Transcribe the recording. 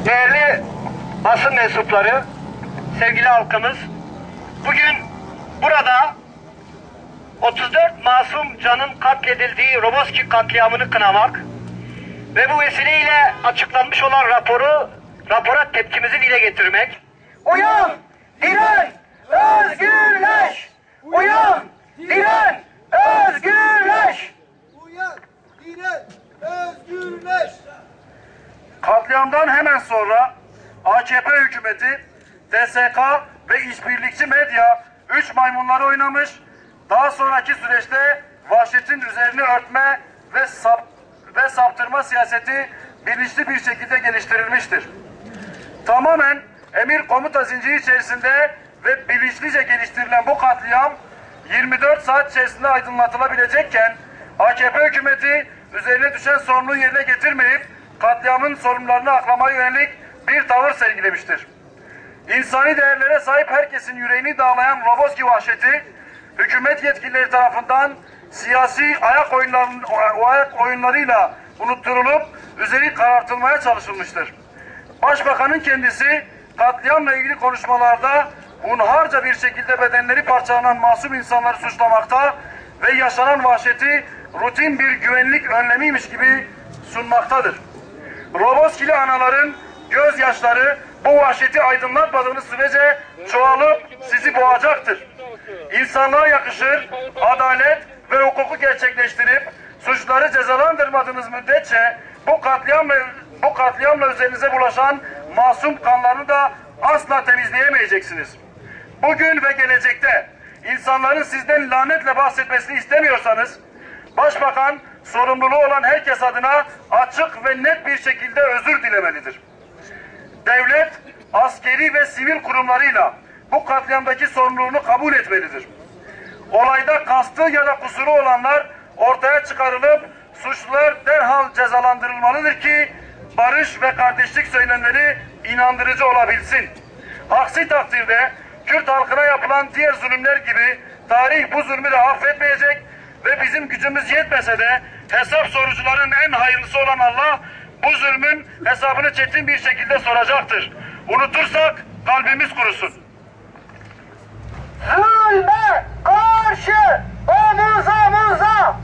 Değerli basın mensupları, sevgili halkımız, bugün burada 34 masum canın katledildiği Roboski katliamını kınamak ve bu vesileyle açıklanmış olan rapora tepkimizi dile getirmek. Uyan, diren, özgürleş! Uyan, diren, özgürleş! Uyan, diren, özgürleş! Katliamdan hemen sonra AKP hükümeti, TSK ve işbirlikçi medya 3 maymunları oynamış, daha sonraki süreçte vahşetin üzerini örtme ve saptırma siyaseti bilinçli bir şekilde geliştirilmiştir. Tamamen emir komuta zinciri içerisinde ve bilinçlice geliştirilen bu katliam 24 saat içerisinde aydınlatılabilecekken AKP hükümeti üzerine düşen sorumluluğu yerine getirmeyip katliamın sorumlularını aklamaya yönelik bir tavır sergilemiştir. İnsani değerlere sahip herkesin yüreğini dağlayan Roboski vahşeti, hükümet yetkilileri tarafından siyasi ayak oyunlarıyla unutturulup üzeri karartılmaya çalışılmıştır. Başbakanın kendisi katliamla ilgili konuşmalarda hunharca bir şekilde bedenleri parçalanan masum insanları suçlamakta ve yaşanan vahşeti rutin bir güvenlik önlemiymiş gibi sunmaktadır. Roboskili anaların gözyaşları bu vahşeti aydınlatmadığınız sürece çoğalıp sizi boğacaktır. İnsanlığa yakışır, adalet ve hukuku gerçekleştirip suçları cezalandırmadığınız müddetçe bu katliamla üzerinize bulaşan masum kanlarını da asla temizleyemeyeceksiniz. Bugün ve gelecekte insanların sizden lanetle bahsetmesini istemiyorsanız, Başbakan sorumluluğu olan herkes adına açık ve net bir şekilde özür dilemelidir. Devlet, askeri ve sivil kurumlarıyla bu katliamdaki sorumluluğunu kabul etmelidir. Olayda kastı ya da kusuru olanlar ortaya çıkarılıp suçlular derhal cezalandırılmalıdır ki barış ve kardeşlik söylemleri inandırıcı olabilsin. Aksi takdirde Kürt halkına yapılan diğer zulümler gibi tarih bu zulmü de affetmeyecek ve bizim gücümüz yetmese de hesap sorucuların en hayırlısı olan Allah bu zulmün hesabını çetin bir şekilde soracaktır. Unutursak kalbimiz kurusun. Zulme karşı omuz omuza!